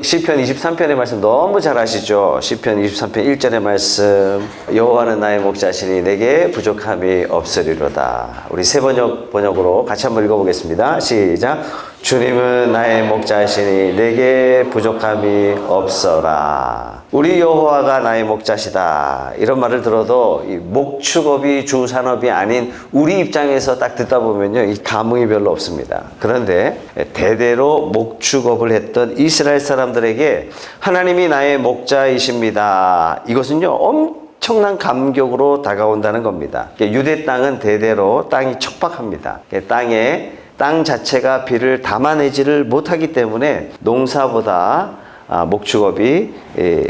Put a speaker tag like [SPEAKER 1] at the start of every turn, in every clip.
[SPEAKER 1] 시편 23편의 말씀 너무 잘 아시죠? 시편 23편 1절의 말씀, 여호와는 나의 목자시니 내게 부족함이 없으리로다. 우리 새 번역으로 같이 한번 읽어보겠습니다. 시작. 주님은 나의 목자시니 내게 부족함이 없어라. 우리 여호와가 나의 목자시다. 이런 말을 들어도 이 목축업이 주 산업이 아닌 우리 입장에서 딱 듣다 보면요, 이 감흥이 별로 없습니다. 그런데 대대로 목축업을 했던 이스라엘 사람들에게 하나님이 나의 목자이십니다. 이것은요, 엄청난 감격으로 다가온다는 겁니다. 유대 땅은 대대로 땅이 척박합니다. 땅 자체가 비를 담아내지를 못하기 때문에 농사보다 목축업이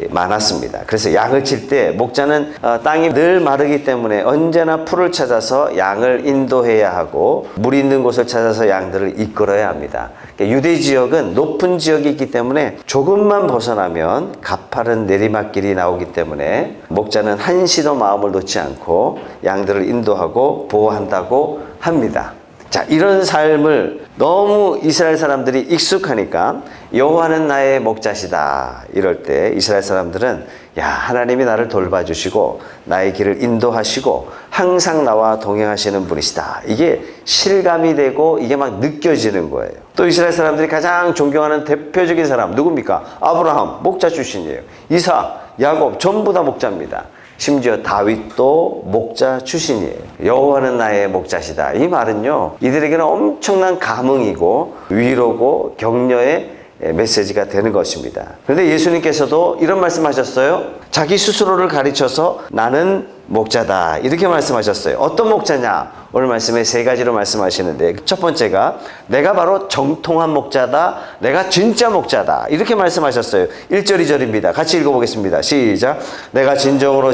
[SPEAKER 1] 많았습니다. 그래서 양을 칠 때 목자는 땅이 늘 마르기 때문에 언제나 풀을 찾아서 양을 인도해야 하고 물 있는 곳을 찾아서 양들을 이끌어야 합니다. 유대 지역은 높은 지역이 있기 때문에 조금만 벗어나면 가파른 내리막길이 나오기 때문에 목자는 한시도 마음을 놓지 않고 양들을 인도하고 보호한다고 합니다. 자, 이런 삶을 너무 이스라엘 사람들이 익숙하니까 여호와는 나의 목자시다 이럴 때 이스라엘 사람들은 야, 하나님이 나를 돌봐주시고 나의 길을 인도하시고 항상 나와 동행하시는 분이시다, 이게 실감이 되고 이게 막 느껴지는 거예요. 또 이스라엘 사람들이 가장 존경하는 대표적인 사람 누굽니까? 아브라함, 목자 출신이에요. 이삭, 야곱 전부 다 목자입니다. 심지어 다윗도 목자 출신이에요. 여호와는 나의 목자시다. 이 말은요, 이들에게는 엄청난 감흥이고 위로고 격려의 메시지가 되는 것입니다. 그런데 예수님께서도 이런 말씀하셨어요. 자기 스스로를 가르쳐서 나는 목자다 이렇게 말씀하셨어요. 어떤 목자냐? 오늘 말씀에 세 가지로 말씀하시는데, 첫 번째가 내가 바로 정통한 목자다, 내가 진짜 목자다 이렇게 말씀하셨어요. 1절 2절입니다. 같이 읽어보겠습니다. 시작. 내가 진정으로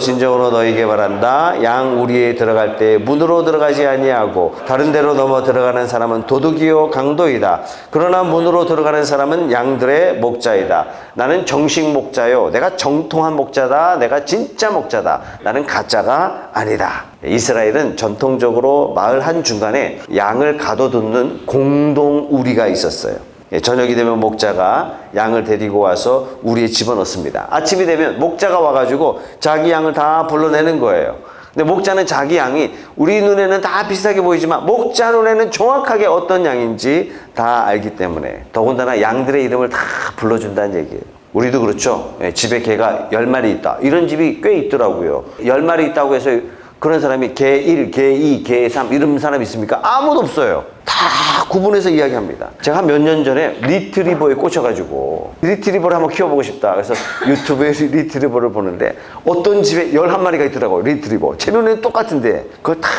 [SPEAKER 1] 너희에게 말한다. 양 우리에 들어갈 때 문으로 들어가지 아니하고 다른 데로 넘어 들어가는 사람은 도둑이요 강도이다. 그러나 문으로 들어가는 사람은 양들의 목자이다. 나는 정식 목자요, 내가 정통한 목자다, 내가 진짜 목자다, 나는 가짜가 아니다. 이스라엘은 전통적으로 마을 한중간에 양을 가둬두는 공동 우리가 있었어요. 저녁이 되면 목자가 양을 데리고 와서 우리에 집어넣습니다. 아침이 되면 목자가 와가지고 자기 양을 다 불러내는 거예요. 근데 목자는 자기 양이 우리 눈에는 다 비슷하게 보이지만 목자 눈에는 정확하게 어떤 양인지 다 알기 때문에 더군다나 양들의 이름을 다 불러준다는 얘기예요. 우리도 그렇죠. 집에 개가 10마리 있다, 이런 집이 꽤 있더라고요. 10마리 있다고 해서 그런 사람이 개 1, 개 2, 개 3 이런 사람 있습니까? 아무도 없어요. 다 구분해서 이야기합니다. 제가 한 몇 년 전에 리트리버에 꽂혀가지고 리트리버를 한번 키워보고 싶다. 그래서 유튜브에 리트리버를 보는데 어떤 집에 11마리가 있더라고요. 리트리버. 제 눈에는 똑같은데 그걸 다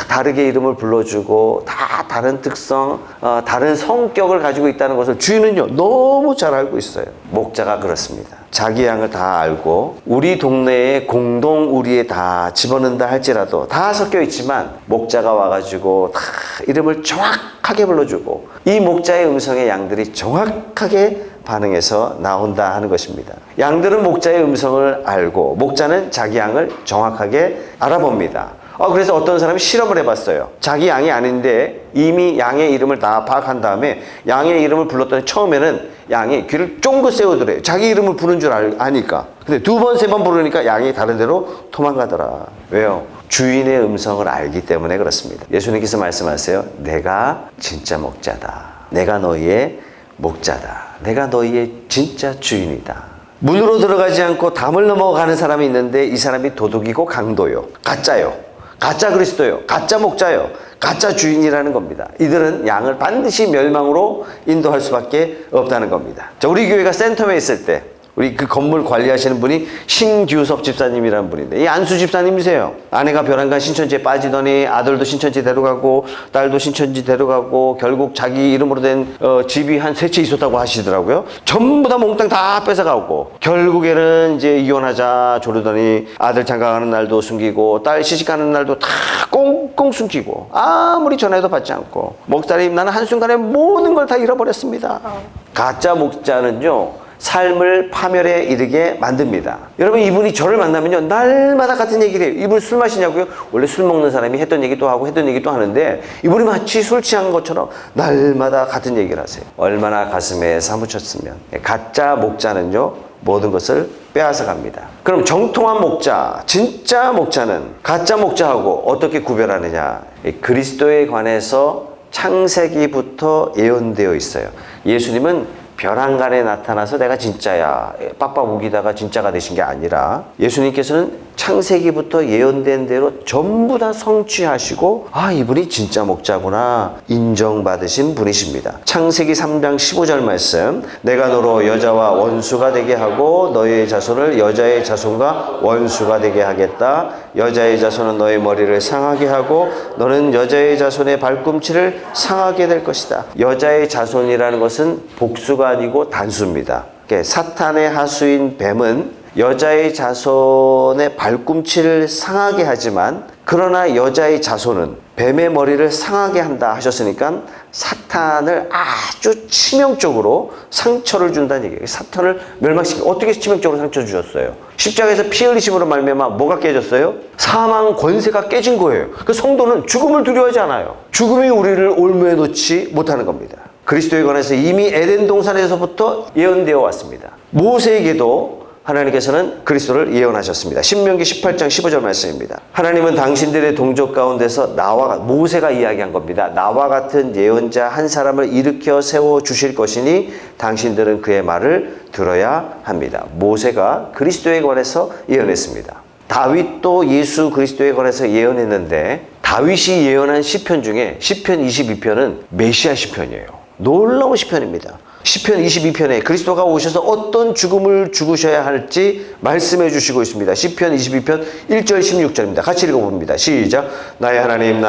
[SPEAKER 1] 다르게 이름을 불러주고 다 다른 특성, 다른 성격을 가지고 있다는 것을 주인은요 너무 잘 알고 있어요. 목자가 그렇습니다. 자기 양을 다 알고 우리 동네에 공동 우리에 다 집어넣는다 할지라도 다 섞여 있지만 목자가 와가지고 다 이름을 정확하게 불러주고 이 목자의 음성에 양들이 정확하게 반응해서 나온다 하는 것입니다. 양들은 목자의 음성을 알고 목자는 자기 양을 정확하게 알아봅니다. 그래서 어떤 사람이 실험을 해봤어요. 자기 양이 아닌데 이미 양의 이름을 다 파악한 다음에 양의 이름을 불렀더니 처음에는 양이 귀를 쫑긋 세우더래요. 자기 이름을 부른 줄 아니까. 근데 두 번, 세 번 부르니까 양이 다른 데로 도망가더라. 왜요? 주인의 음성을 알기 때문에 그렇습니다. 예수님께서 말씀하세요. 내가 진짜 목자다. 내가 너희의 목자다. 내가 너희의 진짜 주인이다. 문으로 들어가지 않고 담을 넘어가는 사람이 있는데 이 사람이 도둑이고 강도요, 가짜요, 가짜 그리스도요, 가짜 목자요, 가짜 주인이라는 겁니다. 이들은 양을 반드시 멸망으로 인도할 수밖에 없다는 겁니다. 자, 우리 교회가 센텀에 있을 때 우리 그 건물 관리하시는 분이 신규섭 집사님이라는 분인데 이 안수 집사님이세요. 아내가 벼랑간 신천지에 빠지더니 아들도 신천지 데려가고 딸도 신천지 데려가고 결국 자기 이름으로 된 집이 한 3채 있었다고 하시더라고요. 전부 다 몽땅 다 뺏어가고 결국에는 이제 이혼하자 조르더니 아들 장가가는 날도 숨기고 딸 시집가는 날도 다 꽁꽁 숨기고 아무리 전화해도 받지 않고 목사님 나는 한순간에 모든 걸 다 잃어버렸습니다. 가짜 목자는요 삶을 파멸에 이르게 만듭니다. 여러분, 이분이 저를 만나면요, 날마다 같은 얘기를 해요. 이분 술 마시냐고요? 원래 술 먹는 사람이 했던 얘기도 하고 했던 얘기도 하는데, 이분이 마치 술 취한 것처럼 날마다 같은 얘기를 하세요. 얼마나 가슴에 사무쳤으면. 가짜 목자는요, 모든 것을 빼앗아 갑니다. 그럼 정통한 목자, 진짜 목자는 가짜 목자하고 어떻게 구별하느냐? 그리스도에 관해서 창세기부터 예언되어 있어요. 예수님은 벼랑간에 나타나서 내가 진짜야, 빡빡 우기다가 진짜가 되신 게 아니라, 예수님께서는 창세기부터 예언된 대로 전부 다 성취하시고, 아, 이분이 진짜 목자구나 인정받으신 분이십니다. 창세기 3장 15절 말씀, 내가 너로 여자와 원수가 되게 하고 너의 자손을 여자의 자손과 원수가 되게 하겠다. 여자의 자손은 너의 머리를 상하게 하고 너는 여자의 자손의 발꿈치를 상하게 될 것이다. 여자의 자손이라는 것은 복수가 아니고 단수입니다. 사탄의 하수인 뱀은 여자의 자손의 발꿈치를 상하게 하지만, 그러나 여자의 자손은 뱀의 머리를 상하게 한다 하셨으니까 사탄을 아주 치명적으로 상처를 준다는 얘기예요. 사탄을 멸망시키고, 어떻게 치명적으로 상처 주셨어요? 십자가에서 피 흘리심으로 말미암아 뭐가 깨졌어요? 사망 권세가 깨진 거예요. 그 성도는 죽음을 두려워하지 않아요. 죽음이 우리를 올무에 놓지 못하는 겁니다. 그리스도에 관해서 이미 에덴 동산에서부터 예언되어 왔습니다. 모세에게도 하나님께서는 그리스도를 예언하셨습니다. 신명기 18장 15절 말씀입니다. 하나님은 당신들의 동족 가운데서 모세가 이야기한 겁니다. 나와 같은 예언자 한 사람을 일으켜 세워주실 것이니 당신들은 그의 말을 들어야 합니다. 모세가 그리스도에 관해서 예언했습니다. 다윗도 예수 그리스도에 관해서 예언했는데, 다윗이 예언한 시편 중에 시편 22편은 메시아 시편이에요. 놀라운 시편입니다. 시편 22편에 그리스도가 오셔서 어떤 죽음을 죽으셔야 할지 말씀해 주시고 있습니다. 시편 22편 1절 16절입니다. 같이 읽어봅니다. 시작. 나의 하나님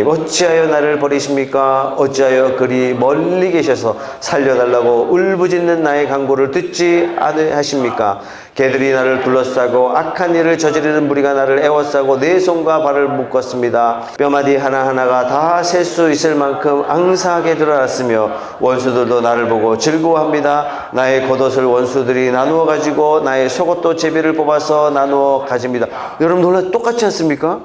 [SPEAKER 1] 어찌하여 나를 버리십니까? 어찌하여 그리 멀리 계셔서 살려달라고 울부짖는 나의 간구를 듣지 않으십니까? 개들이 나를 둘러싸고 악한 일을 저지르는 무리가 나를 애워싸고 내 손과 발을 묶었습니다. 뼈마디 하나하나가 다 셀 수 있을 만큼 앙사하게 드러났으며 원수들도 나를 보고 즐거워합니다. 나의 겉옷을 원수들이 나누어 가지고 나의 속옷도 제비를 뽑아서 나누어 가집니다. 여러분 놀라 똑같지 않습니까?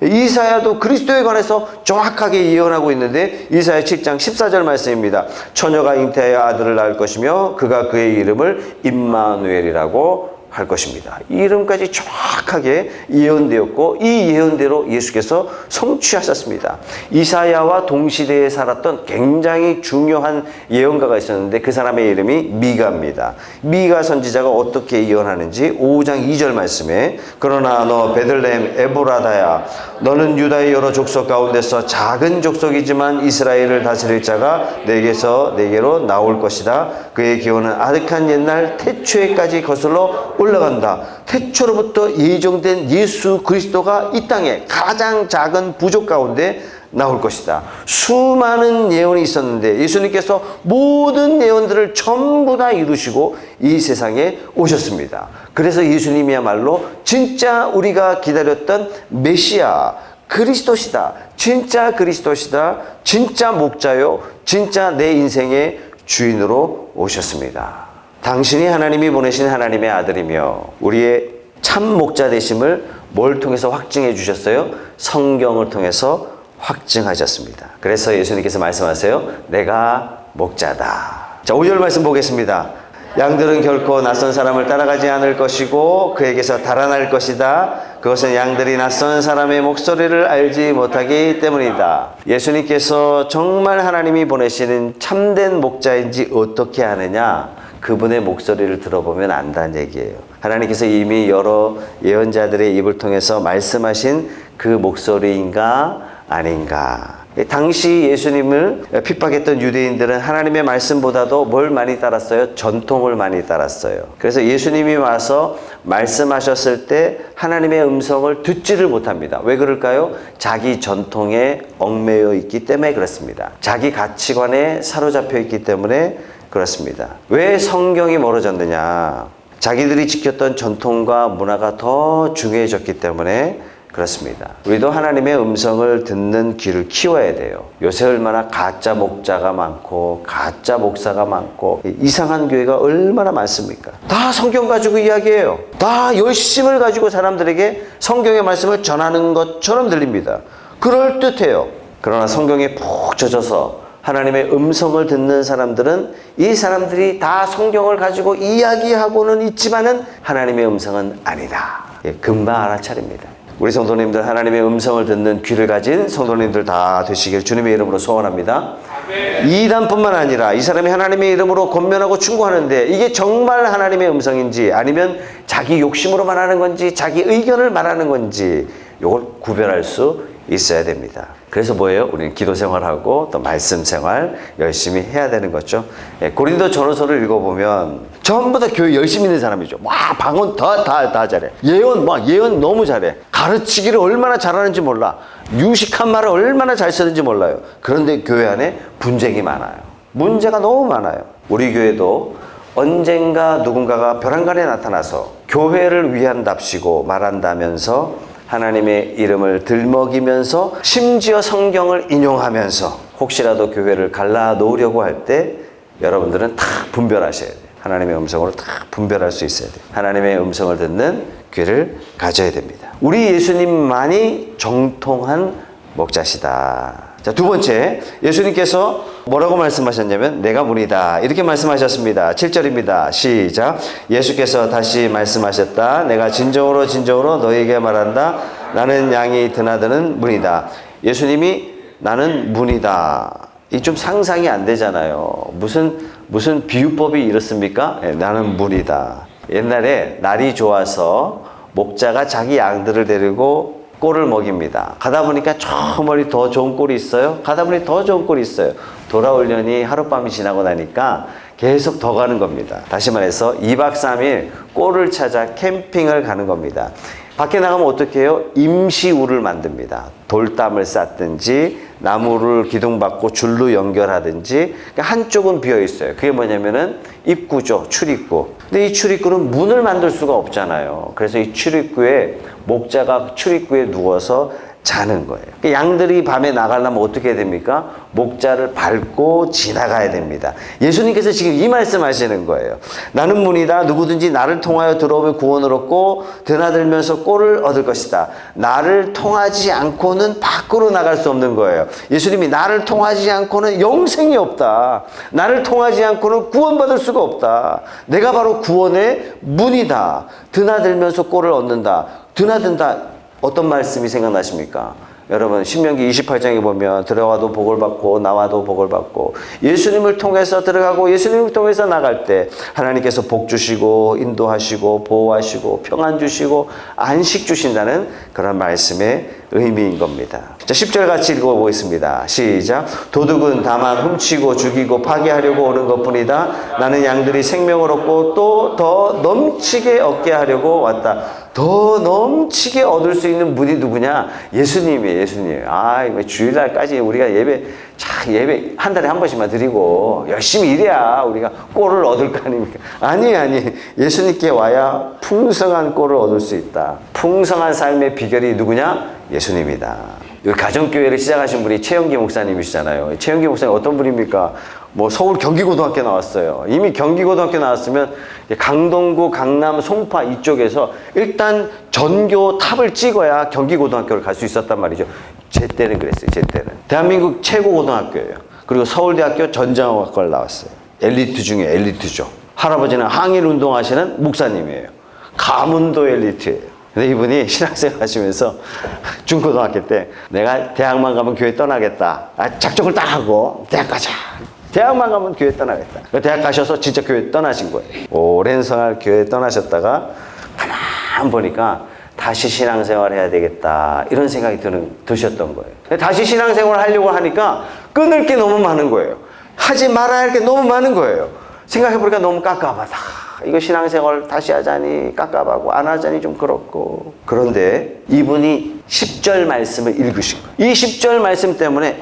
[SPEAKER 1] 이사야도 그리스도에 관해서 정확하게 예언하고 있는데, 이사야 7장 14절 말씀입니다. 처녀가 잉태하여 아들을 낳을 것이며 그가 그의 이름을 임마누엘이라고 할 것입니다. 이 이름까지 정확하게 예언되었고, 이 예언대로 예수께서 성취하셨습니다. 이사야와 동시대에 살았던 굉장히 중요한 예언가가 있었는데, 그 사람의 이름이 미가입니다. 미가 선지자가 어떻게 예언하는지 5장 2절 말씀에, 그러나 너 베들레헴 에브라다야, 너는 유다의 여러 족속 가운데서 작은 족속이지만 이스라엘을 다스릴 자가 내게로 나올 것이다. 그의 기호는 아득한 옛날 태초에까지 거슬러 올라간다. 태초로부터 예정된 예수 그리스도가 이 땅에 가장 작은 부족 가운데 나올 것이다. 수많은 예언이 있었는데 예수님께서 모든 예언들을 전부 다 이루시고 이 세상에 오셨습니다. 그래서 예수님이야말로 진짜 우리가 기다렸던 메시아 그리스도시다. 진짜 그리스도시다. 진짜 목자요. 진짜 내 인생의 주인으로 오셨습니다. 당신이 하나님이 보내신 하나님의 아들이며 우리의 참 목자 되심을 뭘 통해서 확증해 주셨어요? 성경을 통해서 확증하셨습니다. 그래서 예수님께서 말씀하세요. 내가 목자다. 자, 5절 말씀 보겠습니다. 양들은 결코 낯선 사람을 따라가지 않을 것이고 그에게서 달아날 것이다. 그것은 양들이 낯선 사람의 목소리를 알지 못하기 때문이다. 예수님께서 정말 하나님이 보내시는 참된 목자인지 어떻게 아느냐? 그분의 목소리를 들어보면 안다는 얘기예요. 하나님께서 이미 여러 예언자들의 입을 통해서 말씀하신 그 목소리인가 아닌가. 당시 예수님을 핍박했던 유대인들은 하나님의 말씀보다도 뭘 많이 따랐어요? 전통을 많이 따랐어요. 그래서 예수님이 와서 말씀하셨을 때 하나님의 음성을 듣지를 못합니다. 왜 그럴까요? 자기 전통에 얽매여 있기 때문에 그렇습니다. 자기 가치관에 사로잡혀 있기 때문에 그렇습니다. 왜 성경이 멀어졌느냐? 자기들이 지켰던 전통과 문화가 더 중요해졌기 때문에 그렇습니다. 우리도 하나님의 음성을 듣는 귀를 키워야 돼요. 요새 얼마나 가짜 목자가 많고 가짜 목사가 많고 이상한 교회가 얼마나 많습니까? 다 성경 가지고 이야기해요. 다 열심을 가지고 사람들에게 성경의 말씀을 전하는 것처럼 들립니다. 그럴듯해요. 그러나 성경에 푹 젖어서 하나님의 음성을 듣는 사람들은 이 사람들이 다 성경을 가지고 이야기하고는 있지만은 하나님의 음성은 아니다. 금방 알아차립니다. 우리 성도님들 하나님의 음성을 듣는 귀를 가진 성도님들 다 되시길 주님의 이름으로 소원합니다. 이단뿐만 아니라 이 사람이 하나님의 이름으로 권면하고 충고하는데 이게 정말 하나님의 음성인지 아니면 자기 욕심으로 말하는 건지 자기 의견을 말하는 건지 이걸 구별할 수 있어야 됩니다. 그래서 뭐예요? 우리는 기도 생활하고 또 말씀 생활 열심히 해야 되는 거죠. 고린도 전후서를 읽어보면 전부 다 교회 열심히 있는 사람이죠. 방언 다 잘해. 예언 너무 잘해. 가르치기를 얼마나 잘하는지 몰라. 유식한 말을 얼마나 잘 쓰는지 몰라요. 그런데 교회 안에 분쟁이 많아요. 문제가 너무 많아요. 우리 교회도 언젠가 누군가가 벼랑간에 나타나서 교회를 위한답시고 말한다면서 하나님의 이름을 들먹이면서 심지어 성경을 인용하면서 혹시라도 교회를 갈라놓으려고 할 때 여러분들은 다 분별하셔야 돼요. 하나님의 음성으로 다 분별할 수 있어야 돼요. 하나님의 음성을 듣는 귀를 가져야 됩니다. 우리 예수님만이 정통한 목자시다. 자, 두 번째, 예수님께서 뭐라고 말씀하셨냐면 내가 문이다 이렇게 말씀하셨습니다. 7절입니다. 시작. 예수께서 다시 말씀하셨다. 내가 진정으로 너희에게 말한다. 나는 양이 드나드는 문이다. 예수님이 나는 문이다. 이 좀 상상이 안 되잖아요. 무슨 비유법이 이렇습니까? 나는 문이다. 옛날에 날이 좋아서 목자가 자기 양들을 데리고 꼴을 먹입니다. 가다 보니까 저 멀리 더 좋은 꼴이 있어요. 가다 보니 더 좋은 꼴이 있어요. 돌아오려니 하룻밤이 지나고 나니까 계속 더 가는 겁니다. 다시 말해서 2박 3일 꼴을 찾아 캠핑을 가는 겁니다. 밖에 나가면 어떻게 해요? 임시우를 만듭니다. 돌담을 쌓든지 나무를 기둥받고 줄로 연결하든지 한쪽은 비어 있어요. 그게 뭐냐면은 입구죠. 출입구. 근데 이 출입구는 문을 만들 수가 없잖아요. 그래서 이 출입구에 목자가 출입구에 누워서 자는 거예요. 양들이 밤에 나가려면 어떻게 해야 됩니까? 목자를 밟고 지나가야 됩니다. 예수님께서 지금 이 말씀 하시는 거예요. 나는 문이다. 누구든지 나를 통하여 들어오면 구원을 얻고 드나들면서 꼴을 얻을 것이다. 나를 통하지 않고는 밖으로 나갈 수 없는 거예요. 예수님이 나를 통하지 않고는 영생이 없다. 나를 통하지 않고는 구원받을 수가 없다. 내가 바로 구원의 문이다. 드나들면서 꼴을 얻는다. 드나든다. 어떤 말씀이 생각나십니까? 여러분 신명기 28장에 보면 들어가도 복을 받고 나와도 복을 받고 예수님을 통해서 들어가고 예수님을 통해서 나갈 때 하나님께서 복 주시고 인도하시고 보호하시고 평안 주시고 안식 주신다는 그런 말씀의 의미인 겁니다. 자, 10절 같이 읽어보겠습니다. 시작. 도둑은 다만 훔치고 죽이고 파괴하려고 오는 것뿐이다. 나는 양들이 생명을 얻고 또 더 넘치게 얻게 하려고 왔다. 더 넘치게 얻을 수 있는 분이 누구냐? 예수님이에요. 예수님. 이거 주일날까지 우리가 예배 한 달에 한 번씩만 드리고 열심히 일해야 우리가 꼴을 얻을 거 아닙니까? 아니. 예수님께 와야 풍성한 꼴을 얻을 수 있다. 풍성한 삶의 비결이 누구냐? 예수님이다. 가정교회를 시작하신 분이 최영기 목사님이시잖아요. 최영기 목사님 어떤 분입니까? 서울 경기고등학교 나왔어요. 이미 경기고등학교 나왔으면 강동구, 강남, 송파 이쪽에서 일단 전교 탑을 찍어야 경기고등학교를 갈 수 있었단 말이죠. 제 때는 그랬어요. 제 때는. 대한민국 최고 고등학교예요. 그리고 서울대학교 전자공학과를 나왔어요. 엘리트 중에 엘리트죠. 할아버지는 항일 운동하시는 목사님이에요. 가문도 엘리트예요. 근데 이분이 신학생활 하시면서 중고등학교 때 내가 대학만 가면 교회 떠나겠다. 작정을 딱 하고 대학 가자. 대학만 가면 교회 떠나겠다. 대학 가셔서 진짜 교회 떠나신 거예요. 오랜 생활 교회 떠나셨다가 가만 보니까 다시 신앙생활 해야 되겠다 이런 생각이 드셨던 거예요. 다시 신앙생활 하려고 하니까 끊을 게 너무 많은 거예요. 하지 말아야 할 게 너무 많은 거예요. 생각해보니까 너무 깝깝하다. 이거 신앙생활 다시 하자니 깝깝하고 안 하자니 좀 그렇고. 그런데 이분이 10절 말씀을 읽으신 거예요. 이 10절 말씀 때문에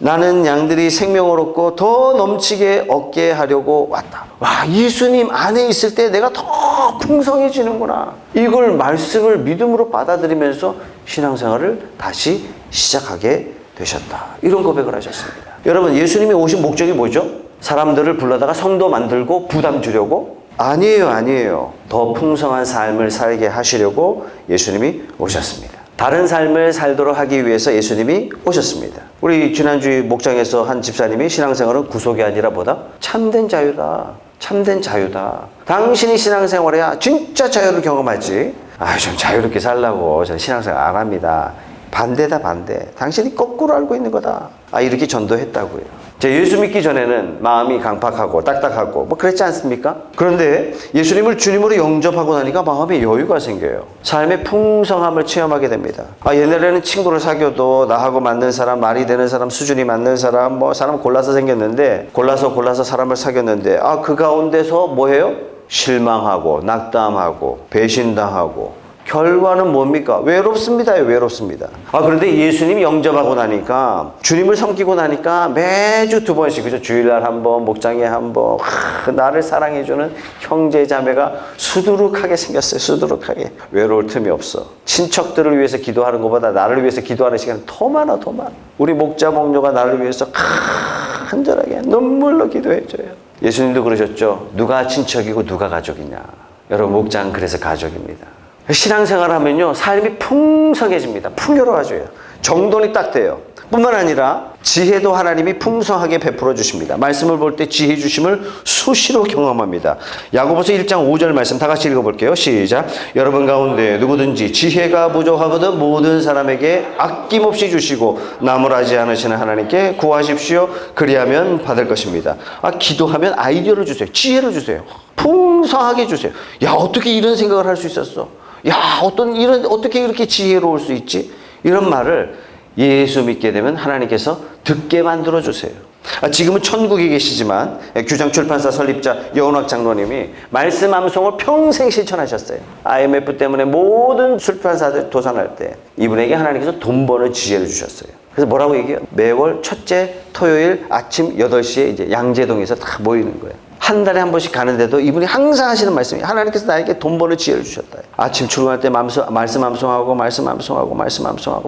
[SPEAKER 1] 나는 양들이 생명을 얻고 더 넘치게 얻게 하려고 왔다. 와, 예수님 안에 있을 때 내가 더 풍성해지는구나. 이걸 말씀을 믿음으로 받아들이면서 신앙생활을 다시 시작하게 되셨다. 이런 고백을 하셨습니다. 여러분, 예수님이 오신 목적이 뭐죠? 사람들을 불러다가 성도 만들고 부담 주려고? 아니에요. 더 풍성한 삶을 살게 하시려고 예수님이 오셨습니다. 다른 삶을 살도록 하기 위해서 예수님이 오셨습니다. 우리 지난주 목장에서 한 집사님이 신앙생활은 구속이 아니라 뭐다? 참된 자유다. 참된 자유다. 당신이 신앙생활해야 진짜 자유를 경험하지. 좀 자유롭게 살라고 저는 신앙생활 안 합니다. 반대다, 반대. 당신이 거꾸로 알고 있는 거다. 이렇게 전도했다고요. 예수 믿기 전에는 마음이 강팍하고 딱딱하고 뭐 그랬지 않습니까? 그런데 예수님을 주님으로 영접하고 나니까 마음에 여유가 생겨요. 삶의 풍성함을 체험하게 됩니다. 옛날에는 친구를 사귀어도 나하고 맞는 사람, 말이 되는 사람, 수준이 맞는 사람, 사람 골라서 생겼는데 골라서 사람을 사귀었는데 그 가운데서 뭐예요? 실망하고 낙담하고 배신당하고 결과는 뭡니까? 외롭습니다. 외롭습니다. 그런데 예수님 영접하고 나니까, 주님을 섬기고 나니까 매주 2번씩, 그죠? 주일날 한 번, 목장에 한 번, 나를 사랑해주는 형제 자매가 수두룩하게 생겼어요. 수두룩하게. 외로울 틈이 없어. 친척들을 위해서 기도하는 것보다 나를 위해서 기도하는 시간이 더 많아. 우리 목자 목녀가 나를 위해서 간절하게 눈물로 기도해줘요. 예수님도 그러셨죠. 누가 친척이고 누가 가족이냐. 여러분, 목장 그래서 가족입니다. 신앙생활 하면요, 삶이 풍성해집니다. 풍요로워져요. 정돈이 딱 돼요. 뿐만 아니라 지혜도 하나님이 풍성하게 베풀어 주십니다. 말씀을 볼 때 지혜 주심을 수시로 경험합니다. 야고보서 1장 5절 말씀 다 같이 읽어볼게요. 시작. 여러분 가운데 누구든지 지혜가 부족하거든 모든 사람에게 아낌없이 주시고 나무라지 않으시는 하나님께 구하십시오. 그리하면 받을 것입니다. 기도하면 아이디어를 주세요. 지혜를 주세요. 풍성하게 주세요. 어떻게 이런 생각을 할 수 있었어? 어떻게 이렇게 지혜로울 수 있지? 이런 말을 예수 믿게 되면 하나님께서 듣게 만들어주세요. 지금은 천국에 계시지만 규장출판사 설립자 여운학 장로님이 말씀 암송을 평생 실천하셨어요. IMF 때문에 모든 출판사들 도산할 때 이분에게 하나님께서 돈 버는 지혜를 주셨어요. 그래서 뭐라고 얘기해요? 매월 첫째 토요일 아침 8시에 이제 양재동에서 다 모이는 거예요. 한 달에 한 번씩 가는데도 이분이 항상 하시는 말씀이 하나님께서 나에게 돈 버는 지혜를 주셨다. 아침 출근할 때 말씀 암송하고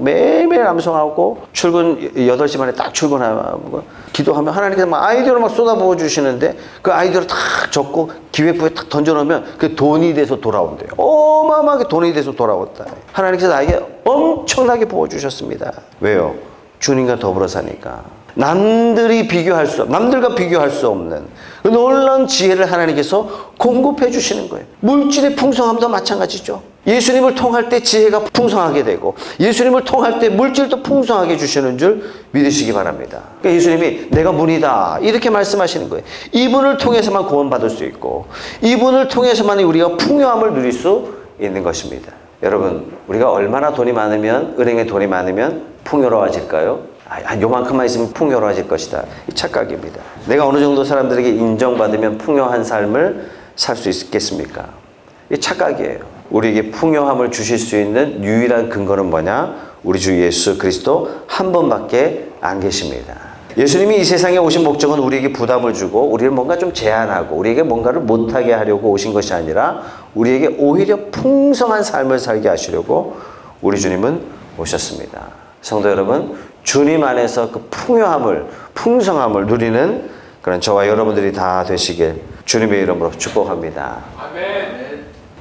[SPEAKER 1] 매일매일 암송하고 출근 8시 반에 딱 출근하고 기도하면 하나님께서 막 아이디어를 막 쏟아부어 주시는데 그 아이디어를 딱 적고 기획부에 딱 던져놓으면 그 돈이 돼서 돌아온대요. 어마어마하게 돈이 돼서 돌아왔다. 하나님께서 나에게 엄청나게 부어주셨습니다. 왜요? 주님과 더불어 사니까. 남들과 비교할 수 없는 그 놀라운 지혜를 하나님께서 공급해 주시는 거예요. 물질의 풍성함도 마찬가지죠. 예수님을 통할 때 지혜가 풍성하게 되고 예수님을 통할 때 물질도 풍성하게 주시는 줄 믿으시기 바랍니다. 그러니까 예수님이 내가 문이다 이렇게 말씀하시는 거예요. 이분을 통해서만 구원받을 수 있고 이분을 통해서만 우리가 풍요함을 누릴 수 있는 것입니다. 여러분, 우리가 얼마나 돈이 많으면, 은행에 돈이 많으면 풍요로워질까요? 요만큼만 있으면 풍요로워질 것이다. 이 착각입니다. 내가 어느 정도 사람들에게 인정받으면 풍요한 삶을 살 수 있겠습니까? 이 착각이에요. 우리에게 풍요함을 주실 수 있는 유일한 근거는 뭐냐? 우리 주 예수 그리스도 한 분밖에 안 계십니다. 예수님이 이 세상에 오신 목적은 우리에게 부담을 주고 우리를 뭔가 좀 제한하고 우리에게 뭔가를 못하게 하려고 오신 것이 아니라 우리에게 오히려 풍성한 삶을 살게 하시려고 우리 주님은 오셨습니다. 성도 여러분, 주님 안에서 그 풍성함을 누리는 그런 저와 여러분들이 다 되시길 주님의 이름으로 축복합니다. 아멘.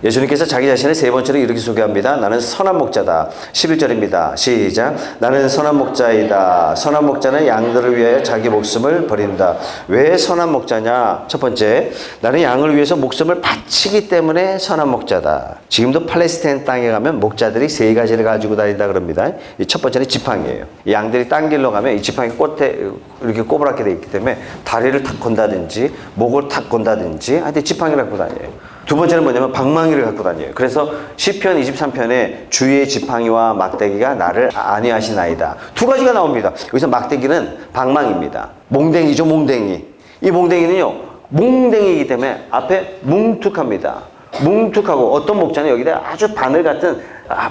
[SPEAKER 1] 예수님께서 자기 자신을 3번째로 이렇게 소개합니다. 나는 선한 목자다. 11절입니다. 시작. 나는 선한 목자이다. 선한 목자는 양들을 위하여 자기 목숨을 버린다. 왜 선한 목자냐? 첫 번째, 나는 양을 위해서 목숨을 바치기 때문에 선한 목자다. 지금도 팔레스타인 땅에 가면 목자들이 3가지를 가지고 다닌다 그럽니다. 첫 번째는 지팡이에요. 양들이 딴 길로 가면 이 지팡이 꽃에 이렇게 꼬부랗게 되어 있기 때문에 다리를 탁 건다든지 목을 탁 건다든지 하여튼 지팡이를 갖고 다녀요. 두 번째는 뭐냐면 방망이를 갖고 다녀요. 그래서 시편 23편에 주의 지팡이와 막대기가 나를 안위하시나이다. 2가지가 나옵니다. 여기서 막대기는 방망이입니다. 몽댕이죠, 몽댕이. 이 몽댕이는요, 몽댕이이기 때문에 앞에 뭉툭합니다. 뭉툭하고 어떤 목자는 여기다 아주 바늘 같은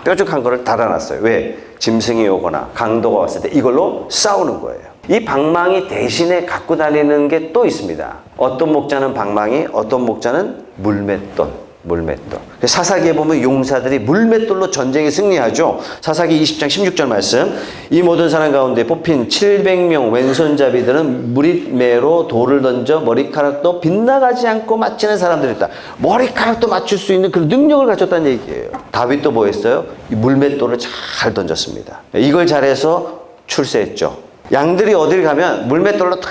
[SPEAKER 1] 뾰족한 거를 달아놨어요. 왜? 짐승이 오거나 강도가 왔을 때 이걸로 싸우는 거예요. 이 방망이 대신에 갖고 다니는 게 또 있습니다. 어떤 목자는 방망이, 어떤 목자는 물맷돌. 사사기에 보면 용사들이 물맷돌로 전쟁에 승리하죠. 사사기 20장 16절 말씀. 이 모든 사람 가운데 뽑힌 700명 왼손잡이들은 무릿매로 돌을 던져 머리카락도 빗나가지 않고 맞히는 사람들이 있다. 머리카락도 맞출 수 있는 그런 능력을 가졌다는 얘기예요. 다윗도 뭐 했어요? 이 물맷돌을 잘 던졌습니다. 이걸 잘해서 출세했죠. 양들이 어딜 가면 물맷돌로 탁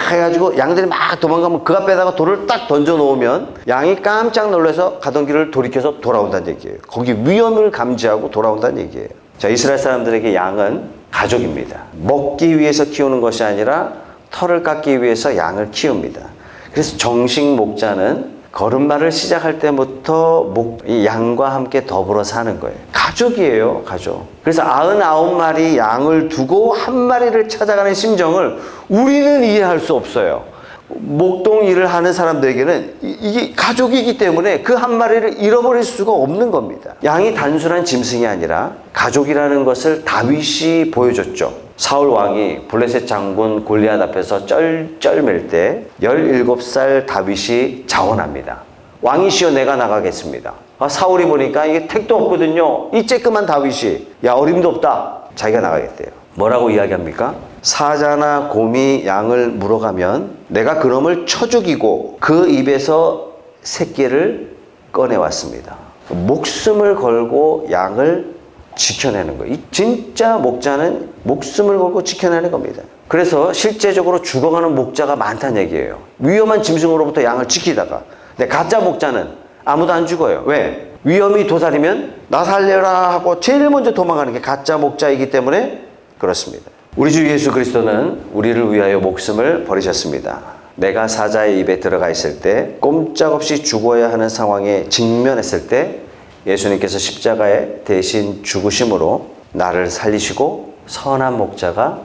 [SPEAKER 1] 해가지고 양들이 막 도망가면 그 앞에다가 돌을 딱 던져 놓으면 양이 깜짝 놀라서 가던 길을 돌이켜서 돌아온다는 얘기예요. 거기 위험을 감지하고 돌아온다는 얘기예요. 자, 이스라엘 사람들에게 양은 가족입니다. 먹기 위해서 키우는 것이 아니라 털을 깎기 위해서 양을 키웁니다. 그래서 정식 목자는 걸음마를 시작할 때부터 이 양과 함께 더불어 사는 거예요. 가족이에요, 가족. 그래서 99마리 양을 두고 한 마리를 찾아가는 심정을 우리는 이해할 수 없어요. 목동 일을 하는 사람들에게는 이게 가족이기 때문에 그 한 마리를 잃어버릴 수가 없는 겁니다. 양이 단순한 짐승이 아니라 가족이라는 것을 다윗이 보여줬죠. 사울 왕이 블레셋 장군 골리앗 앞에서 쩔쩔맬 때 17살 다윗이 자원합니다. 왕이시여 내가 나가겠습니다. 사울이 보니까 이게 택도 없거든요. 이 쬐끄만 다윗이 야 어림도 없다. 자기가 나가겠대요. 뭐라고 이야기합니까? 사자나 곰이 양을 물어가면 내가 그놈을 쳐 죽이고 그 입에서 새끼를 꺼내왔습니다. 목숨을 걸고 양을 지켜내는 거예요. 이 진짜 목자는 목숨을 걸고 지켜내는 겁니다. 그래서 실제적으로 죽어가는 목자가 많다는 얘기예요. 위험한 짐승으로부터 양을 지키다가. 근데 가짜 목자는 아무도 안 죽어요. 왜? 위험이 도사리면 나 살려라 하고 제일 먼저 도망가는 게 가짜 목자이기 때문에 그렇습니다. 우리 주 예수 그리스도는 우리를 위하여 목숨을 버리셨습니다. 내가 사자의 입에 들어가 있을 때 꼼짝없이 죽어야 하는 상황에 직면했을 때 예수님께서 십자가에 대신 죽으심으로 나를 살리시고 선한 목자가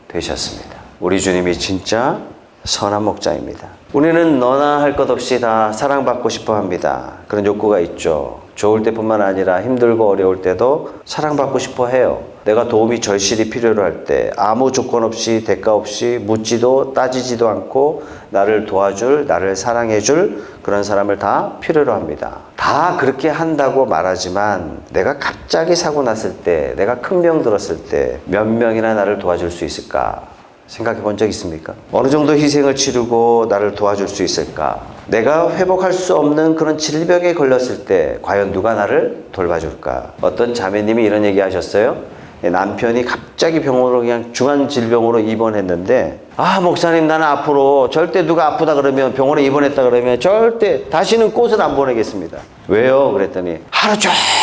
[SPEAKER 1] 되셨습니다. 우리 주님이 진짜 선한 목자입니다. 우리는 너나 할 것 없이 다 사랑받고 싶어 합니다. 그런 욕구가 있죠. 좋을 때뿐만 아니라 힘들고 어려울 때도 사랑받고 싶어 해요. 내가 도움이 절실히 필요로 할 때 아무 조건 없이 대가 없이 묻지도 따지지도 않고 나를 도와줄, 나를 사랑해줄 그런 사람을 다 필요로 합니다. 다 그렇게 한다고 말하지만 내가 갑자기 사고 났을 때, 내가 큰 병 들었을 때 몇 명이나 나를 도와줄 수 있을까? 생각해 본 적 있습니까? 어느 정도 희생을 치르고 나를 도와줄 수 있을까? 내가 회복할 수 없는 그런 질병에 걸렸을 때 과연 누가 나를 돌봐줄까? 어떤 자매님이 이런 얘기 하셨어요. 남편이 갑자기 병으로 그냥 중한 질병으로 입원했는데 목사님 나는 앞으로 절대 누가 아프다 그러면 병원에 입원했다 그러면 절대 다시는 꽃을 안 보내겠습니다. 왜요? 그랬더니 하루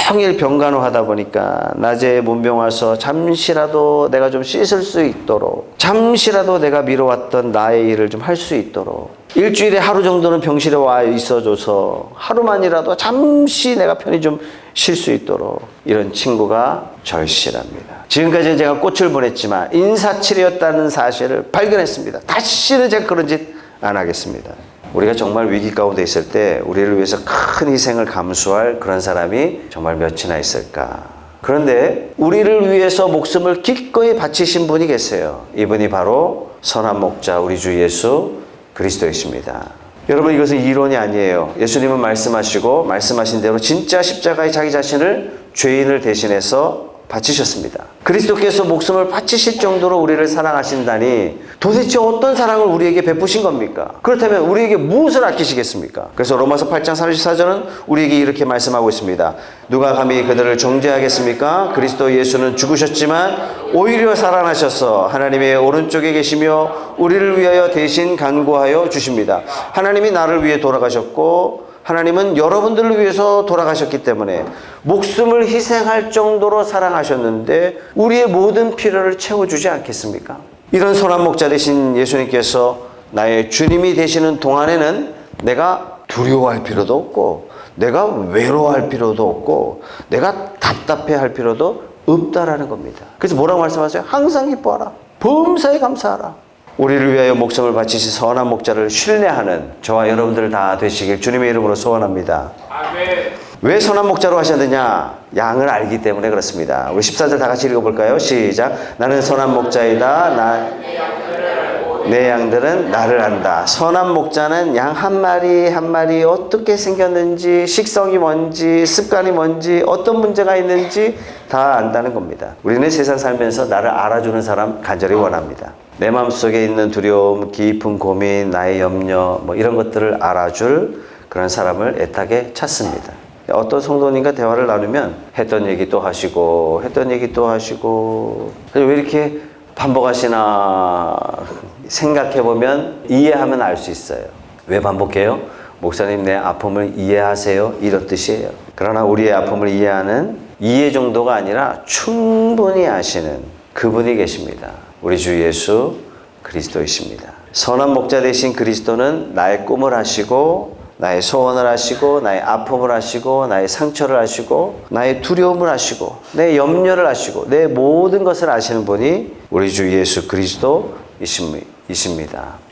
[SPEAKER 1] 종일 병간호하다 보니까 낮에 문병 와서 잠시라도 내가 좀 씻을 수 있도록 잠시라도 내가 미뤄왔던 나의 일을 좀 할 수 있도록 일주일에 하루 정도는 병실에 와 있어줘서 하루만이라도 잠시 내가 편히 좀 쉴 수 있도록 이런 친구가 절실합니다. 지금까지는 제가 꽃을 보냈지만 인사치레였다는 사실을 발견했습니다. 다시는 제가 그런 짓 안 하겠습니다. 우리가 정말 위기 가운데 있을 때 우리를 위해서 큰 희생을 감수할 그런 사람이 정말 몇이나 있을까? 그런데 우리를 위해서 목숨을 기꺼이 바치신 분이 계세요. 이분이 바로 선한 목자 우리 주 예수 그리스도이십니다. 여러분 이것은 이론이 아니에요. 예수님은 말씀하시고 말씀하신 대로 진짜 십자가에 자기 자신을 죄인을 대신해서 바치셨습니다. 그리스도께서 목숨을 바치실 정도로 우리를 사랑하신다니 도대체 어떤 사랑을 우리에게 베푸신 겁니까? 그렇다면 우리에게 무엇을 아끼시겠습니까? 그래서 로마서 8장 34절은 우리에게 이렇게 말씀하고 있습니다. 누가 감히 그들을 정죄하겠습니까? 그리스도 예수는 죽으셨지만 오히려 살아나셔서 하나님의 오른쪽에 계시며 우리를 위하여 대신 간구하여 주십니다. 하나님이 나를 위해 돌아가셨고 하나님은 여러분들을 위해서 돌아가셨기 때문에 목숨을 희생할 정도로 사랑하셨는데 우리의 모든 필요를 채워주지 않겠습니까? 이런 선한 목자 되신 예수님께서 나의 주님이 되시는 동안에는 내가 두려워할 필요도 없고 내가 외로워할 필요도 없고 내가 답답해할 필요도 없다라는 겁니다. 그래서 뭐라고 말씀하세요? 항상 기뻐하라. 범사에 감사하라. 우리를 위하여 목숨을 바치신 선한 목자를 신뢰하는 저와 여러분들 다 되시길 주님의 이름으로 소원합니다. 아멘. 왜 선한 목자로 하셨느냐? 양을 알기 때문에 그렇습니다. 우리 14절 다 같이 읽어볼까요? 시작. 나는 선한 목자이다. 내 양들은 나를 안다. 선한 목자는 양 한 마리 한 마리 어떻게 생겼는지, 식성이 뭔지, 습관이 뭔지, 어떤 문제가 있는지 다 안다는 겁니다. 우리는 세상 살면서 나를 알아주는 사람 간절히 원합니다. 내 마음속에 있는 두려움, 깊은 고민, 나의 염려 이런 것들을 알아줄 그런 사람을 애타게 찾습니다. 어떤 성도님과 대화를 나누면 했던 얘기 또 하시고 했던 얘기 또 하시고 왜 이렇게 반복하시나 생각해보면 이해하면 알 수 있어요. 왜 반복해요? 목사님 내 아픔을 이해하세요? 이런 뜻이에요. 그러나 우리의 아픔을 이해하는 이해 정도가 아니라 충분히 아시는 그분이 계십니다. 우리 주 예수 그리스도이십니다. 선한 목자 되신 그리스도는 나의 꿈을 아시고 나의 소원을 아시고 나의 아픔을 아시고 나의 상처를 아시고 나의 두려움을 아시고 내 염려를 아시고 내 모든 것을 아시는 분이 우리 주 예수 그리스도이십니다.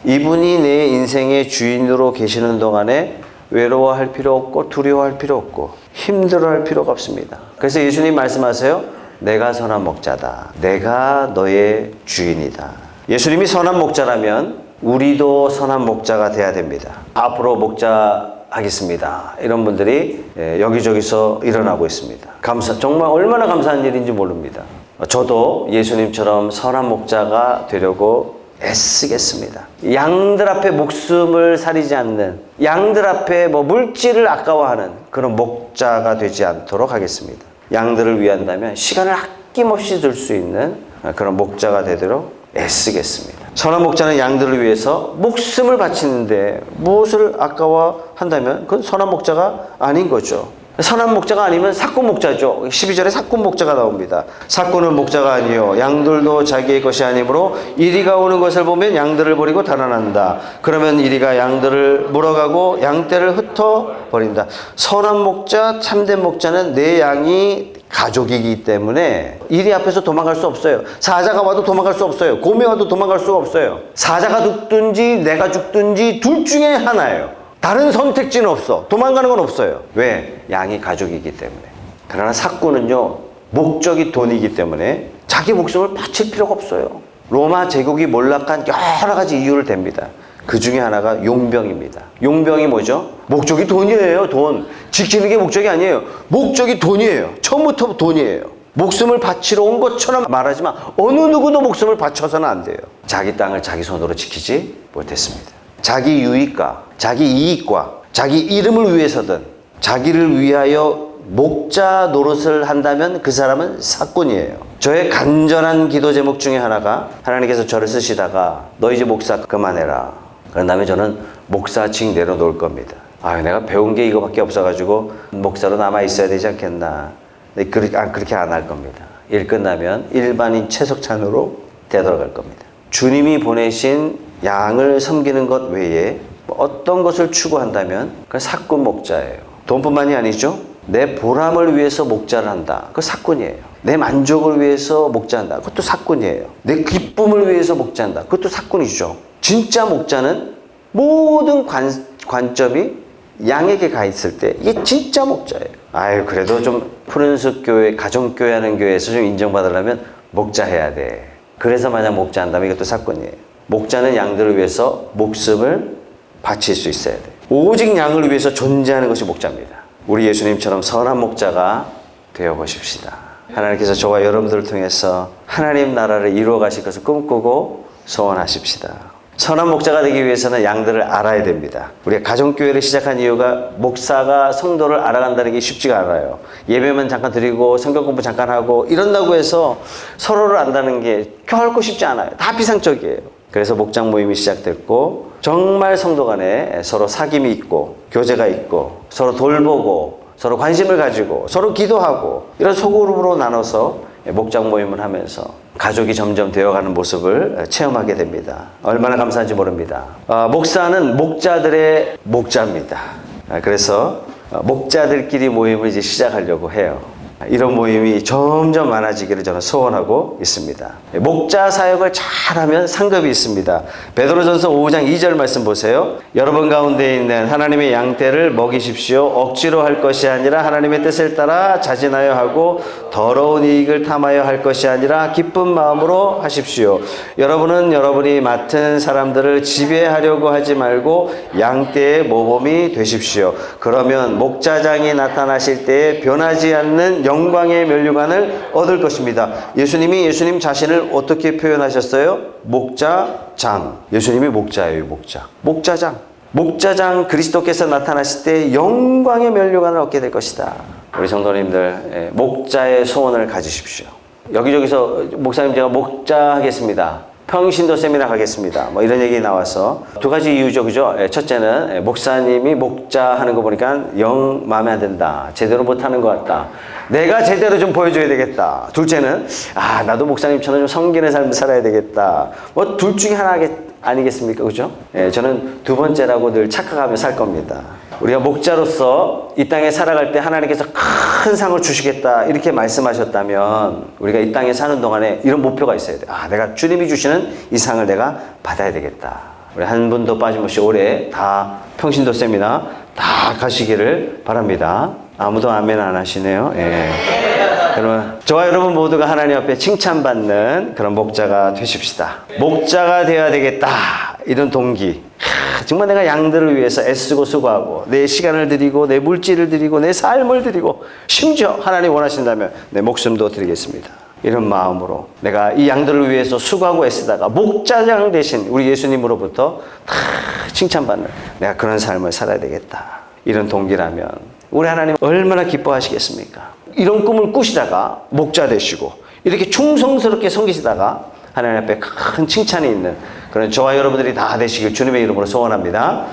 [SPEAKER 1] 이분이 내 인생의 주인으로 계시는 동안에 외로워할 필요 없고 두려워할 필요 없고 힘들어할 필요가 없습니다. 그래서 예수님 말씀하세요. 내가 선한 목자다. 내가 너의 주인이다. 예수님이 선한 목자라면 우리도 선한 목자가 돼야 됩니다. 앞으로 목자 하겠습니다. 이런 분들이 여기저기서 일어나고 있습니다. 정말 얼마나 감사한 일인지 모릅니다. 저도 예수님처럼 선한 목자가 되려고 애쓰겠습니다. 양들 앞에 목숨을 사리지 않는, 양들 앞에 물질을 아까워하는 그런 목자가 되지 않도록 하겠습니다. 양들을 위한다면 시간을 아낌없이 들 수 있는 그런 목자가 되도록 애쓰겠습니다. 선한 목자는 양들을 위해서 목숨을 바치는데 무엇을 아까워한다면 그건 선한 목자가 아닌 거죠. 선한 목자가 아니면 사꾼 목자죠. 12절에 사꾼 목자가 나옵니다. 사꾼은 목자가 아니요 양들도 자기의 것이 아니므로 이리가 오는 것을 보면 양들을 버리고 달아난다. 그러면 이리가 양들을 물어가고 양떼를 흩어버린다. 선한 목자, 참된 목자는 내 양이 가족이기 때문에 이리 앞에서 도망갈 수 없어요. 사자가 와도 도망갈 수 없어요. 곰이 와도 도망갈 수가 없어요. 사자가 죽든지 내가 죽든지 둘 중에 하나예요. 다른 선택지는 없어. 도망가는 건 없어요. 왜? 양이 가족이기 때문에. 그러나 사꾼은요, 목적이 돈이기 때문에 자기 목숨을 바칠 필요가 없어요. 로마 제국이 몰락한 여러 가지 이유를 댑니다. 그 중에 하나가 용병입니다. 용병이 뭐죠? 목적이 돈이에요. 돈. 지키는 게 목적이 아니에요. 목적이 돈이에요. 처음부터 돈이에요. 목숨을 바치러 온 것처럼 말하지만 어느 누구도 목숨을 바쳐서는 안 돼요. 자기 땅을 자기 손으로 지키지 못했습니다. 자기 유익과 자기 이익과 자기 이름을 위해서든 자기를 위하여 목자 노릇을 한다면 그 사람은 사꾼이에요. 저의 간절한 기도 제목 중에 하나가 하나님께서 저를 쓰시다가 너 이제 목사 그만해라. 그런 다음에 저는 목사직 내려놓을 겁니다. 내가 배운 게 이거밖에 없어가지고 목사로 남아 있어야 되지 않겠나. 그렇게 안 할 겁니다. 일 끝나면 일반인 채석찬으로 되돌아갈 겁니다. 주님이 보내신 양을 섬기는 것 외에 어떤 것을 추구한다면 그건 사꾼 목자예요. 돈뿐만이 아니죠. 내 보람을 위해서 목자를 한다. 그건 사꾼이에요. 내 만족을 위해서 목자한다. 그것도 사꾼이에요. 내 기쁨을 위해서 목자한다. 그것도 사꾼이죠. 진짜 목자는 모든 관점이 양에게 가 있을 때 이게 진짜 목자예요. 그래도 좀 푸른숲 교회, 가정교회 하는 교회에서 좀 인정받으려면 목자해야 돼. 그래서 만약 목자한다면 이것도 사건이에요. 목자는 양들을 위해서 목숨을 바칠 수 있어야 돼. 오직 양을 위해서 존재하는 것이 목자입니다. 우리 예수님처럼 선한 목자가 되어보십시다. 하나님께서 저와 여러분들을 통해서 하나님 나라를 이루어 가실 것을 꿈꾸고 소원하십시다. 선한 목자가 되기 위해서는 양들을 알아야 됩니다. 우리가 가정교회를 시작한 이유가 목사가 성도를 알아간다는 게 쉽지가 않아요. 예배만 잠깐 드리고 성경 공부 잠깐 하고 이런다고 해서 서로를 안다는 게 결코 쉽지 않아요. 다 비상적이에요. 그래서 목장 모임이 시작됐고 정말 성도 간에 서로 사귐이 있고 교제가 있고 서로 돌보고 서로 관심을 가지고 서로 기도하고 이런 소그룹으로 나눠서 목장 모임을 하면서 가족이 점점 되어가는 모습을 체험하게 됩니다. 얼마나 감사한지 모릅니다. 목사는 목자들의 목자입니다. 그래서 목자들끼리 모임을 이제 시작하려고 해요. 이런 모임이 점점 많아지기를 저는 소원하고 있습니다. 목자 사역을 잘하면 상급이 있습니다. 베드로전서 5장 2절 말씀 보세요. 여러분 가운데 있는 하나님의 양떼를 먹이십시오. 억지로 할 것이 아니라 하나님의 뜻을 따라 자진하여 하고 더러운 이익을 탐하여 할 것이 아니라 기쁜 마음으로 하십시오. 여러분은 여러분이 맡은 사람들을 지배하려고 하지 말고 양떼의 모범이 되십시오. 그러면 목자장이 나타나실 때에 변하지 않는 영광의 면류관을 얻을 것입니다. 예수님이 예수님 자신을 어떻게 표현하셨어요? 목자장. 예수님이 목자예요, 목자. 목자장. 목자장 그리스도께서 나타나실 때 영광의 면류관을 얻게 될 것이다. 우리 성도님들, 목자의 소원을 가지십시오. 여기저기서 목사님 제가 목자 하겠습니다. 평신도 세미나 가겠습니다. 뭐 이런 얘기 나와서 두 가지 이유죠, 그죠? 첫째는 목사님이 목자 하는 거 보니까 영 마음에 안 든다. 제대로 못하는 것 같다. 내가 제대로 좀 보여줘야 되겠다. 둘째는 나도 목사님처럼 좀 섬기는 삶을 살아야 되겠다. 뭐 둘 중에 하나 아니겠습니까, 그죠? 저는 두 번째라고 늘 착각하며 살 겁니다. 우리가 목자로서 이 땅에 살아갈 때 하나님께서 큰 상을 주시겠다 이렇게 말씀하셨다면 우리가 이 땅에 사는 동안에 이런 목표가 있어야 돼. 내가 주님이 주시는 이 상을 내가 받아야 되겠다. 우리 한 분도 빠짐없이 올해 다 평신도 세미나 다 가시기를 바랍니다. 아무도 아멘 안 하시네요. 여러분, 저와 여러분 모두가 하나님 앞에 칭찬받는 그런 목자가 되십시다. 목자가 되어야 되겠다. 이런 동기. 정말 내가 양들을 위해서 애쓰고 수고하고 내 시간을 드리고 내 물질을 드리고 내 삶을 드리고 심지어 하나님 원하신다면 내 목숨도 드리겠습니다. 이런 마음으로 내가 이 양들을 위해서 수고하고 애쓰다가 목자장 대신 우리 예수님으로부터 다 칭찬받는 내가 그런 삶을 살아야 되겠다. 이런 동기라면 우리 하나님 얼마나 기뻐하시겠습니까? 이런 꿈을 꾸시다가 목자 되시고 이렇게 충성스럽게 섬기시다가 하나님 앞에 큰 칭찬이 있는 그런 저와 여러분들이 다 되시길 주님의 이름으로 소원합니다.